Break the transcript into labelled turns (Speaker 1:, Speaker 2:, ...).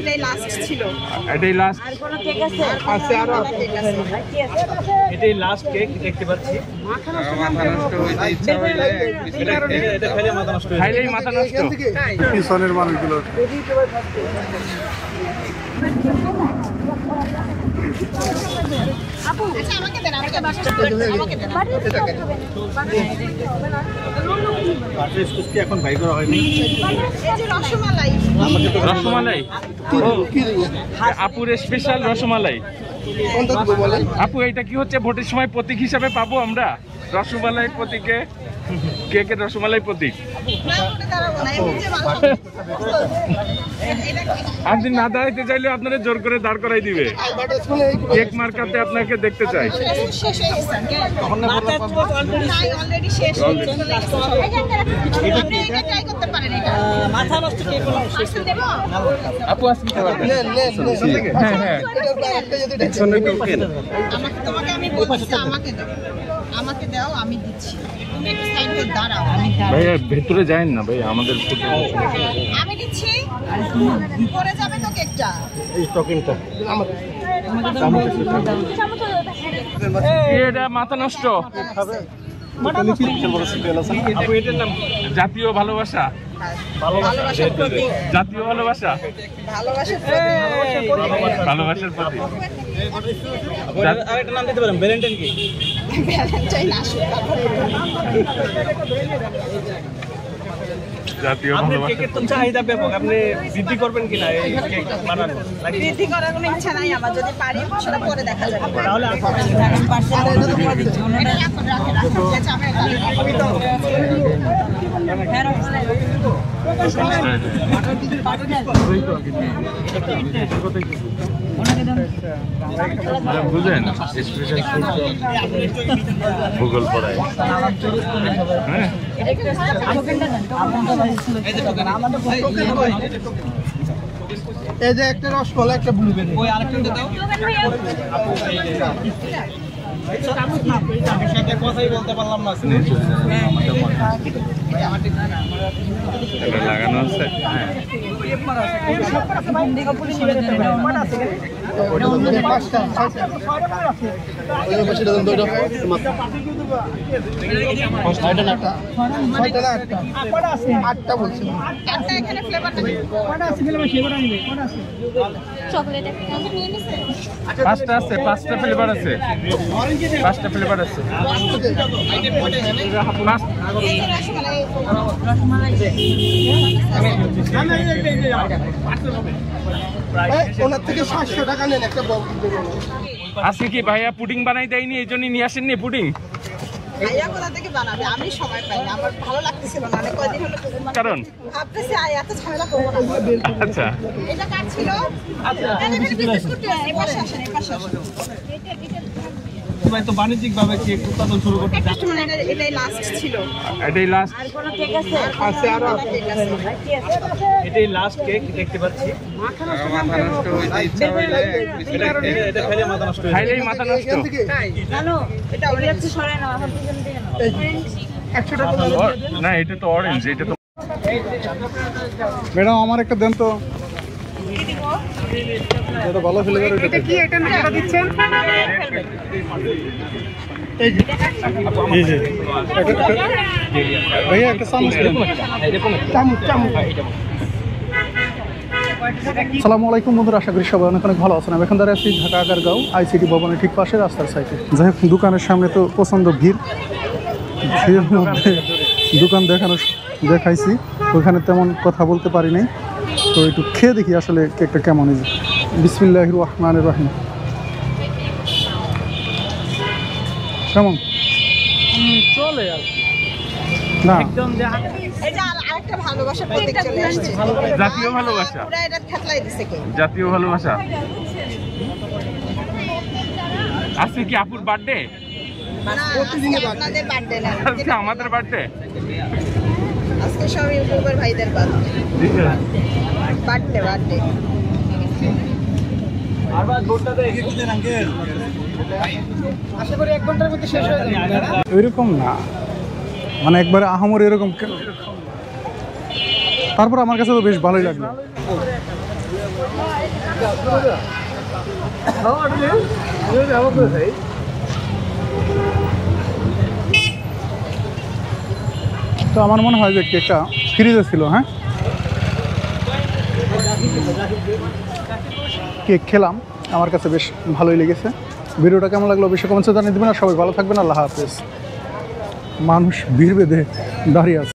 Speaker 1: এটাই লাস্ট ছিল।
Speaker 2: এটাই লাস্ট।
Speaker 1: আর কোন কেক আছে? আছে আরো কেক আছে। কি আছে?
Speaker 3: এটাই লাস্ট কেক দেখতে পাচ্ছি।
Speaker 4: মাথা নষ্ট হইতে ইচ্ছা হইলে
Speaker 3: এটা খাইলে মাথা নষ্ট হয়ে যায়।
Speaker 2: খাইলেই মাথা নষ্ট।
Speaker 5: পিছনের মানুষগুলো
Speaker 1: আপু আচ্ছা আমাকে দেন, আমাকে দেন।
Speaker 3: বাটার স্কচ কি এখন বাই করা হয়নি?
Speaker 1: এই যে রসমালাই।
Speaker 2: রসমালাই। ও আপুর স্পেশাল রসমালাই। আপু এটা কি হচ্ছে ভোটের সময় প্রতীক হিসাবে পাবো আমরা রসমালাই প্রতীকে? কেকের রসমালাই প্রতীক।
Speaker 1: না ওটা দাঁড়াবো না, এমনি যে ভালো।
Speaker 2: আপনি না দাঁড়াইতে চাইলে আপনারা জোর করে দাঁড় করাই দিবে। কেক মার্কাতে আপনাকে দেখতে চাই।
Speaker 1: শেষ হয়ে গেছে। নাই অলরেডি শেষ হয়ে গেছে। আপনি এটা ট্রাই করতে পারেন এটা।
Speaker 3: মাথা নষ্ট কেক হলো।
Speaker 1: পার্সেল দেব?
Speaker 2: আপু আসতে পারবেন? হ্যাঁ হ্যাঁ।
Speaker 1: তোমাকে আমি বলছি আমাকে দাও। আমাকে দাও, আমি দিচ্ছি। তুমি একটু সাইড হয়ে দাঁড়াও।
Speaker 2: ভাইয়া ভেতরে যায়েন না ভাই, আমাদের
Speaker 1: আমি দিচ্ছি। পরে যাবে তো কেকটা।
Speaker 3: এই টকিংটা
Speaker 2: এটা মাথা নষ্ট।
Speaker 3: আপু এটার নাম
Speaker 2: জাতীয় ভালোবাসা।
Speaker 1: ভালোবাসার প্রতীক।
Speaker 2: জাতীয় ভালোবাসা।
Speaker 1: ভালোবাসার প্রতীক।
Speaker 2: ভালোবাসার প্রতীক।
Speaker 3: আরেকটা নাম দিতে পারেন, ভ্যালেন্টাইন কেক।
Speaker 1: ভ্যালেন্টাইন আসুক তারপরে।
Speaker 2: জাতীয়
Speaker 3: আপনার
Speaker 2: ভালোবাসা।
Speaker 3: কেকের তো চাহিদা ব্যাপক, আপনি বৃদ্ধি করবেন কিনা এই কেক বানানো?
Speaker 1: বৃদ্ধি করার কোনো ইচ্ছা নাই আমার, যদি পারি সেটা পরে দেখা যাবে।
Speaker 3: তাহলে
Speaker 1: এটা রাখুন, রাখুন। আচ্ছা,
Speaker 2: বুঝলেন স্পেশাল ভূগোল পড়ায়। হ্যাঁ
Speaker 4: এই যে একটা রসমালাই একটা ব্লুবেরি
Speaker 3: ওই আরেকটা দাও। সাথে কথাই বলতে পারলাম না।
Speaker 2: এটা লাগানো আছে। হ্যাঁ
Speaker 4: আটটা বলছি।
Speaker 1: একটা এখানে ফ্লেভারটা চকলেট একটা নিয়ে নিছে।
Speaker 2: পাঁচটা আছে, পাঁচটা ফ্লেভার আছে, পাঁচটা ফ্লেভার আছে।
Speaker 1: এই যে রসমালাই।
Speaker 4: ওনার থেকে 700 টাকা নেন একটা বক্স দেবেন।
Speaker 2: আজকে কি ভাইয়া পুডিং বানাই দেয়নি, এই জন্যই নিয়ে আসেননি পুডিং?
Speaker 1: আয়া কোথা থেকে বানাবে? আমি সময় পাই না, আমার ভালো লাগতেছিল না। অনেক কয়দিন হলো
Speaker 2: কারণ
Speaker 1: ভাবতেছি আয়া এত ঝামেলা করবো না।
Speaker 2: আচ্ছা
Speaker 1: এটা কার ছিল? বিস্কুট এপাশে আসেন, এপাশে আসেন।
Speaker 3: ভাই তো বাণিজ্যিক ভাবে কেক উৎপাদন শুরু করতে চাচ্ছি।
Speaker 1: এটাই লাস্ট ছিল।
Speaker 2: এটাই লাস্ট।
Speaker 1: আর কোন কেক আছে?
Speaker 4: আছে আরো
Speaker 1: কেক আছে। কি আছে?
Speaker 3: এটাই লাস্ট কেক দেখতে পাচ্ছি।
Speaker 4: মাথা নষ্ট হইতে ইচ্ছা হইলে
Speaker 3: এটা খাইলে মাথা নষ্ট হয়ে যায়।
Speaker 2: খাইলেই মাথা নষ্ট।
Speaker 1: জানো এটা ওটা হচ্ছে সরাই না, এখন পিছন দিকে নাও।
Speaker 4: 100 টাকা
Speaker 2: না এটা তো অরেঞ্জ, এটা তো
Speaker 5: ম্যাডাম আমার একটা দেন তো, এটা ভালো ফ্লেভার।
Speaker 1: এটা কি এটা নামটা দিচ্ছেন?
Speaker 5: এই যে ভাইয়া একটা চামচ দেন। আসসালামু আলাইকুম বন্ধুরা, আশা করি সবাই অনেক অনেক ভালো আছেন। আমি এখন দাঁড়িয়ে আছি ঢাকা আগারগাঁও আইসিটি ভবনের ঠিক পাশে রাস্তার সাইডে। যাই হোক, দোকানের সামনে তো প্রচণ্ড ভিড়। ভিড়ের মধ্যে দোকান দেখাইছি, ওখানে তেমন কথা বলতে পারি নাই। তো একটু খেয়ে দেখি আসলে কেকটা কেমন। বিসমিল্লাহির রহমানির রহিম। কেমন?
Speaker 3: চলে আর
Speaker 5: না
Speaker 3: একদম
Speaker 1: এই যে আরেকটা ভালোবাসার প্রতীক চলে আসছে।
Speaker 2: জাতীয় ভালোবাসা।
Speaker 1: পুরো এটা থেতলাই দিছে কে?
Speaker 2: জাতীয় ভালোবাসা। আজকে কি আপুর বার্থডে?
Speaker 1: প্রতিদিনের আপনাদের বার্থডে না,
Speaker 2: আজকে আমাদের বার্থডে।
Speaker 1: আজকে সব ইউটিউবার ভাইদের বার্থডে।
Speaker 3: আরবার গোটটা দে এগিয়ে আঙ্কেল। আশা করি 1 ঘন্টার মধ্যে শেষ হয়ে যাবে।
Speaker 5: ওইরকম না, মানে একবারে আহামরি এরকম। তারপর আমার কাছে তো বেশ ভালোই লাগলো। তো আমার মনে হয় যে কেকটা ফ্রিজে ছিল। হ্যাঁ, কেক খেলাম, আমার কাছে বেশ ভালোই লেগেছে। ভিডিওটা কেমন লাগলো অবশ্যই কমেন্টসে জানিয়ে দেবেন। আর সবাই ভালো থাকবেন। আল্লাহ হাফেজ। মানুষ ভিড় বেঁধে দাঁড়িয়ে আছে।